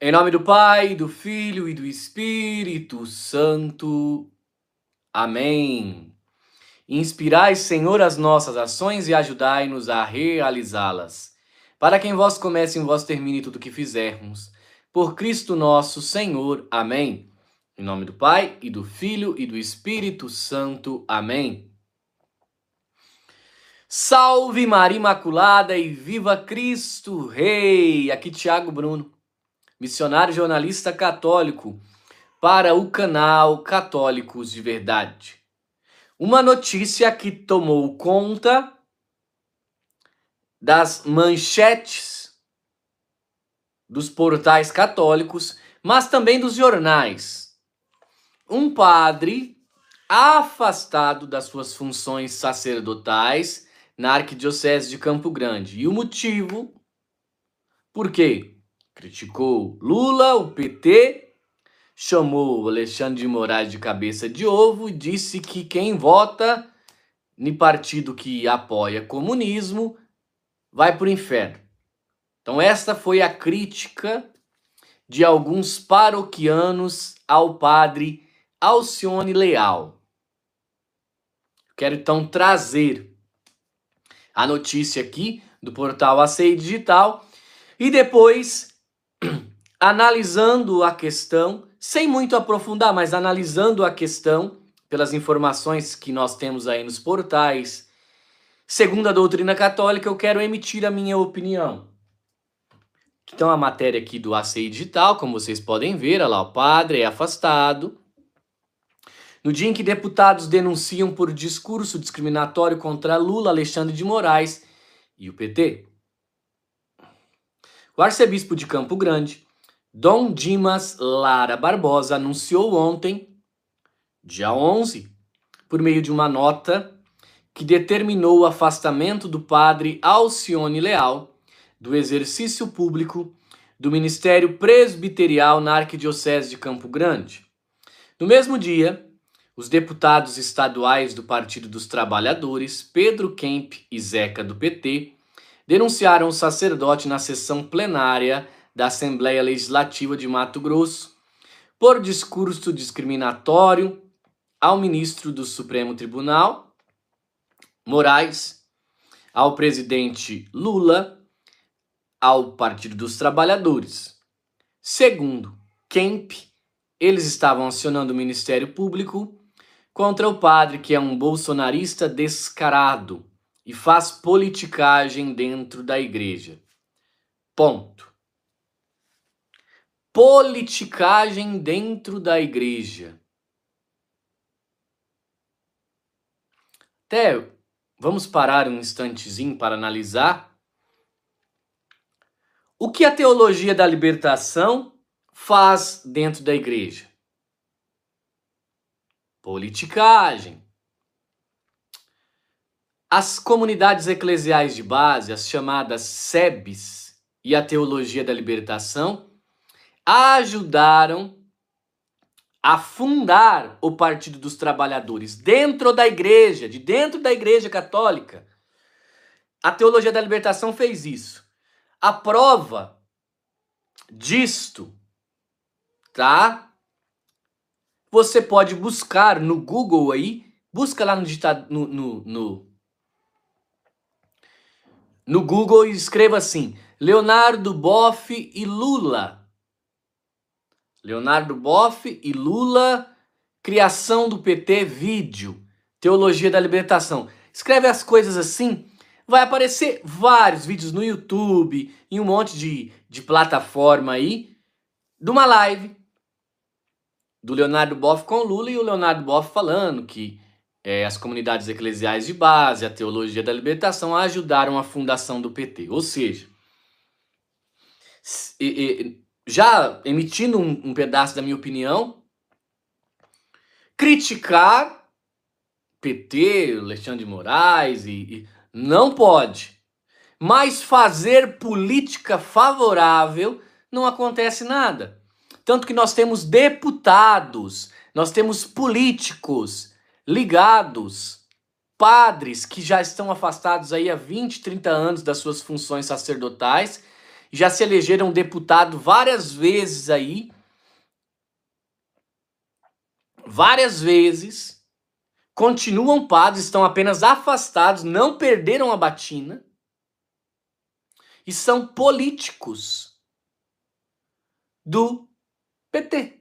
Em nome do Pai, do Filho e do Espírito Santo. Amém. Inspirai, Senhor, as nossas ações e ajudai-nos a realizá-las. Para que em vós comece e em vós termine tudo o que fizermos. Por Cristo nosso Senhor. Amém. Em nome do Pai, e do Filho e do Espírito Santo. Amém. Salve Maria Imaculada e viva Cristo Rei! Aqui Tiago Bruno, missionário jornalista católico, para o canal Católicos de Verdade. Uma notícia que tomou conta das manchetes dos portais católicos, mas também dos jornais. Um padre afastado das suas funções sacerdotais na Arquidiocese de Campo Grande. E o motivo? Por quê? Criticou Lula, o PT, chamou Alexandre de Moraes de cabeça de ovo e disse que quem vota no partido que apoia comunismo vai para o inferno. Então esta foi a crítica de alguns paroquianos ao padre Alcione Leal. Quero então trazer a notícia aqui do portal ACI Digital e depois, analisando a questão, sem muito aprofundar, mas analisando a questão pelas informações que nós temos aí nos portais, segundo a doutrina católica, eu quero emitir a minha opinião. Então a matéria aqui do ACI Digital, como vocês podem ver, olha lá, o padre é afastado. No dia em que deputados denunciam por discurso discriminatório contra Lula, Alexandre de Moraes e o PT. O arcebispo de Campo Grande, Dom Dimas Lara Barbosa, anunciou ontem, dia 11, por meio de uma nota, que determinou o afastamento do padre Alcione Leal do exercício público do Ministério Presbiterial na Arquidiocese de Campo Grande. No mesmo dia, os deputados estaduais do Partido dos Trabalhadores, Pedro Kemp e Zeca do PT, denunciaram o sacerdote na sessão plenária da Assembleia Legislativa de Mato Grosso por discurso discriminatório ao ministro do Supremo Tribunal, Moraes, ao presidente Lula, ao Partido dos Trabalhadores. Segundo Kemp, eles estavam acionando o Ministério Público contra o padre, que é um bolsonarista descarado e faz politicagem dentro da igreja. Ponto. Politicagem dentro da igreja. Até vamos parar um instantezinho para analisar o que a teologia da libertação faz dentro da igreja. Politicagem. As comunidades eclesiais de base, as chamadas SEBs, e a teologia da libertação ajudaram a fundar o Partido dos Trabalhadores dentro da igreja, de dentro da igreja católica. A teologia da libertação fez isso. A prova disto, tá? Você pode buscar no Google aí, busca lá no Google e escreva assim, Leonardo Boff e Lula. Leonardo Boff e Lula, criação do PT, vídeo, teologia da libertação. Escreve as coisas assim, vai aparecer vários vídeos no YouTube, em um monte de plataforma aí, de uma live do Leonardo Boff com o Lula e o Leonardo Boff falando que as comunidades eclesiais de base, a teologia da libertação ajudaram a fundação do PT. Ou seja, já emitindo um pedaço da minha opinião, criticar PT, Alexandre de Moraes, não pode. Mas fazer política favorável não acontece nada. Tanto que nós temos deputados, nós temos políticos ligados, padres que já estão afastados aí há 20, 30 anos das suas funções sacerdotais já se elegeram deputado várias vezes aí, várias vezes, continuam padres, estão apenas afastados, não perderam a batina e são políticos do PT.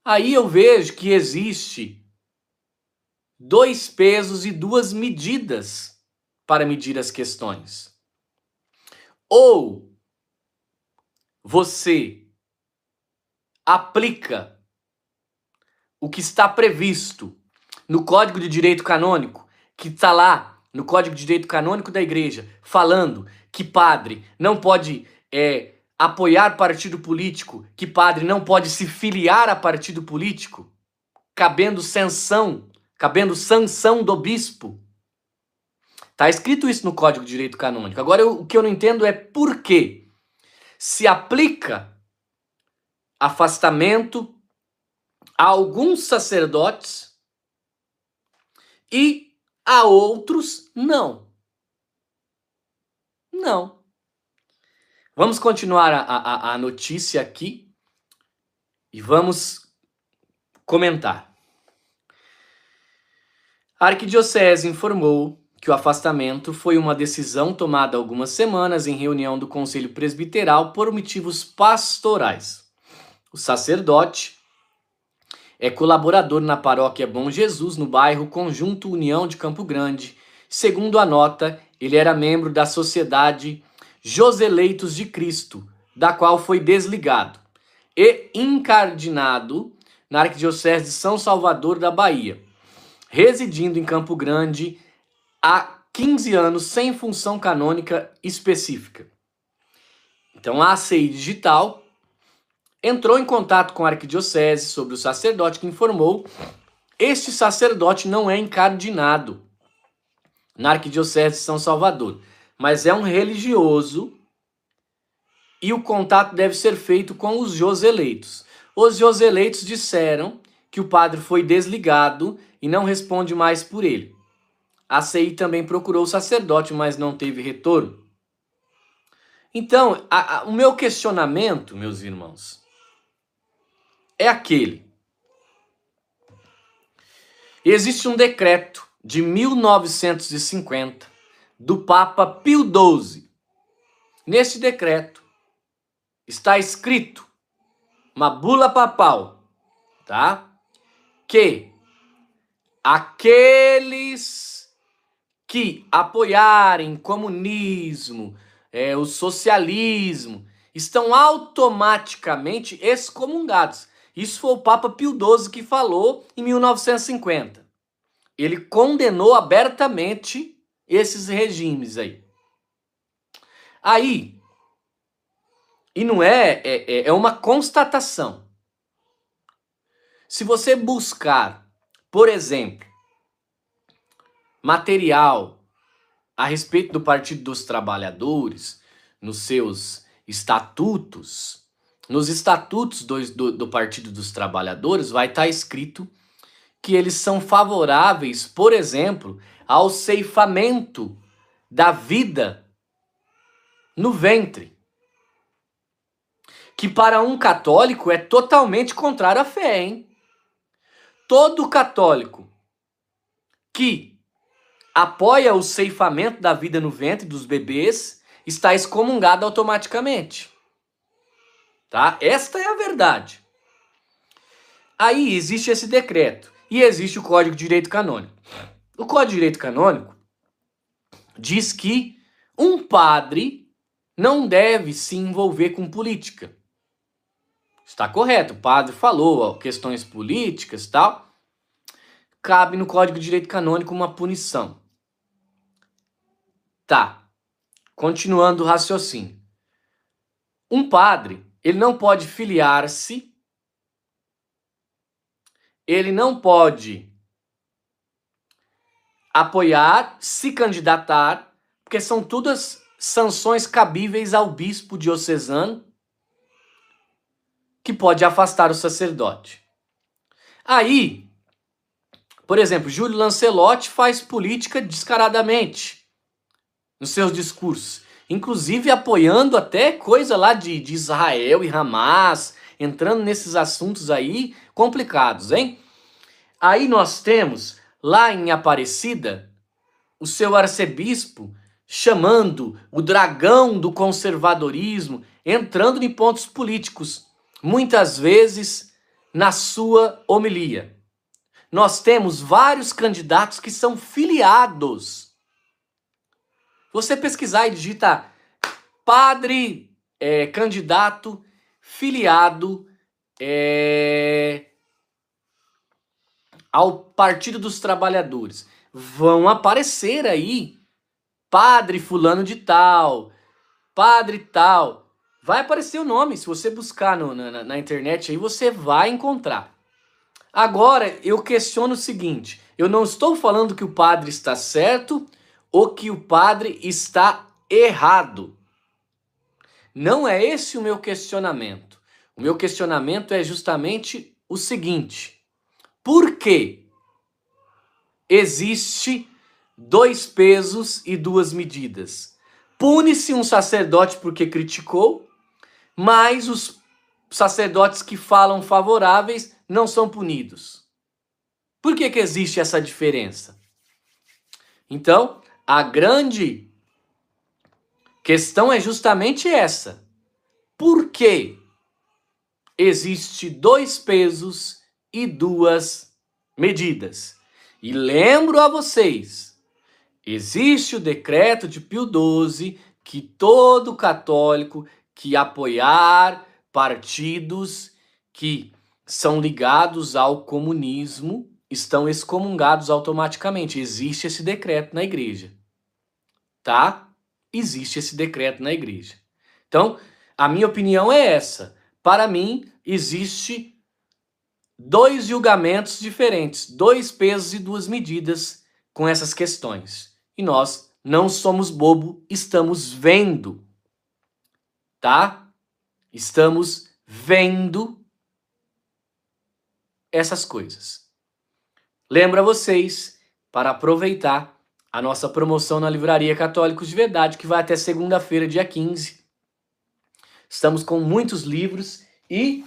Aí eu vejo que existe 2 pesos e 2 medidas para medir as questões. Ou você aplica o que está previsto no Código de Direito Canônico, que está lá no Código de Direito Canônico da Igreja, falando que padre não pode apoiar partido político, que padre não pode se filiar a partido político, cabendo sanção do bispo. Está escrito isso no Código de Direito Canônico. Agora, o que eu não entendo é por que se aplica afastamento a alguns sacerdotes e a outros não. Não. Vamos continuar a notícia aqui e vamos comentar. A Arquidiocese informou que o afastamento foi uma decisão tomada há algumas semanas em reunião do Conselho Presbiteral por motivos pastorais. O sacerdote é colaborador na paróquia Bom Jesus, no bairro Conjunto União de Campo Grande. Segundo a nota, ele era membro da Sociedade Joseleitos de Cristo, da qual foi desligado e incardinado na Arquidiocese de São Salvador da Bahia, residindo em Campo Grande há 15 anos sem função canônica específica. Então a ACI Digital entrou em contato com a Arquidiocese sobre o sacerdote que informou: este sacerdote não é incardinado na Arquidiocese de São Salvador, mas é um religioso e o contato deve ser feito com os Joseleitos. Os Joseleitos disseram que o padre foi desligado e não responde mais por ele. A CI também procurou o sacerdote, mas não teve retorno. Então, o meu questionamento, meus irmãos, é aquele. Existe um decreto de 1950 do Papa Pio XII. Nesse decreto está escrito, uma bula papal, tá? Que aqueles que apoiarem comunismo, o socialismo, estão automaticamente excomungados. Isso foi o Papa Pio XII que falou em 1950. Ele condenou abertamente esses regimes aí. E não é uma constatação. Se você buscar, por exemplo, material a respeito do Partido dos Trabalhadores, nos seus estatutos, nos estatutos do Partido dos Trabalhadores vai estar escrito que eles são favoráveis, por exemplo, ao ceifamento da vida no ventre. Que para um católico é totalmente contrário à fé, hein? Todo católico que apoia o ceifamento da vida no ventre dos bebês está excomungado automaticamente. Tá? Esta é a verdade. Aí existe esse decreto e existe o Código de Direito Canônico. O Código de Direito Canônico diz que um padre não deve se envolver com política. Está correto, o padre falou questões políticas e tal. Cabe no Código de Direito Canônico uma punição. Tá, continuando o raciocínio. Um padre, ele não pode filiar-se, ele não pode apoiar, se candidatar, porque são todas sanções cabíveis ao bispo diocesano, que pode afastar o sacerdote. Aí, por exemplo, Júlio Lancelotti faz política descaradamente nos seus discursos. inclusive apoiando até coisa lá de Israel e Hamas, entrando nesses assuntos aí complicados, hein? Aí nós temos, lá em Aparecida, o seu arcebispo chamando o dragão do conservadorismo, entrando em pontos políticos, muitas vezes na sua homilia. Nós temos vários candidatos que são filiados. Você pesquisar e digita padre candidato filiado ao Partido dos Trabalhadores. Vão aparecer aí padre fulano de tal, padre tal. Vai aparecer o nome, se você buscar na internet aí você vai encontrar. Agora eu questiono o seguinte, eu não estou falando que o padre está certo ou que o padre está errado. Não é esse o meu questionamento. O meu questionamento é justamente o seguinte: por que existe 2 pesos e 2 medidas? Pune-se um sacerdote porque criticou, mas os sacerdotes que falam favoráveis não são punidos. Por que existe essa diferença? Então, a grande questão é justamente essa. Por que existe 2 pesos e 2 medidas? E lembro a vocês, existe o decreto de Pio XII que todo católico que apoiar partidos que são ligados ao comunismo estão excomungados automaticamente. Existe esse decreto na igreja, tá? Existe esse decreto na igreja. Então, a minha opinião é essa. Para mim, existe 2 julgamentos diferentes, 2 pesos e 2 medidas com essas questões. E nós não somos bobo, estamos vendo, tá? Estamos vendo essas coisas. Lembro a vocês, para aproveitar a nossa promoção na Livraria Católicos de Verdade, que vai até segunda-feira, dia 15. Estamos com muitos livros e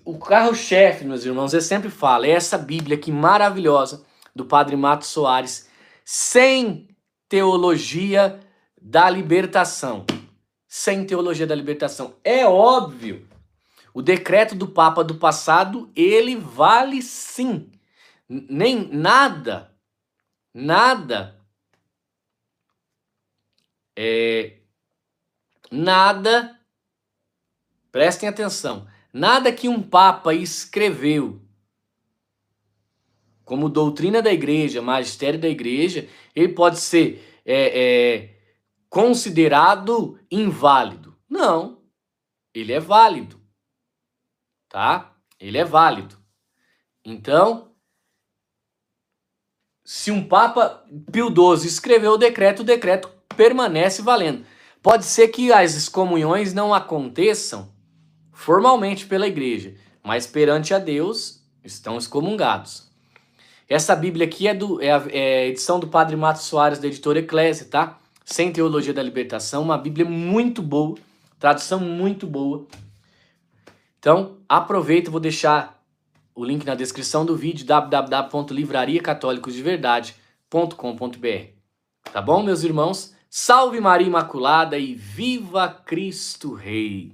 o carro-chefe, meus irmãos, eu sempre falo, é essa Bíblia aqui maravilhosa do Padre Matos Soares, sem teologia da libertação. Sem teologia da libertação. É óbvio, o decreto do Papa do passado, ele vale sim. Nem nada, prestem atenção, nada que um Papa escreveu como doutrina da igreja, magistério da igreja, ele pode ser considerado inválido. Não, ele é válido, tá? Ele é válido. Então, se um Papa Pio XII escreveu o decreto permanece valendo. Pode ser que as excomunhões não aconteçam formalmente pela igreja, mas perante a Deus estão excomungados. Essa Bíblia aqui é a edição do Padre Matos Soares, da editora Eclésia, tá? Sem teologia da libertação, uma Bíblia muito boa, tradução muito boa. Então, aproveita, vou deixar o link na descrição do vídeo, www.livrariacatólicosdeverdade.com.br. Tá bom, meus irmãos? Salve Maria Imaculada e viva Cristo Rei!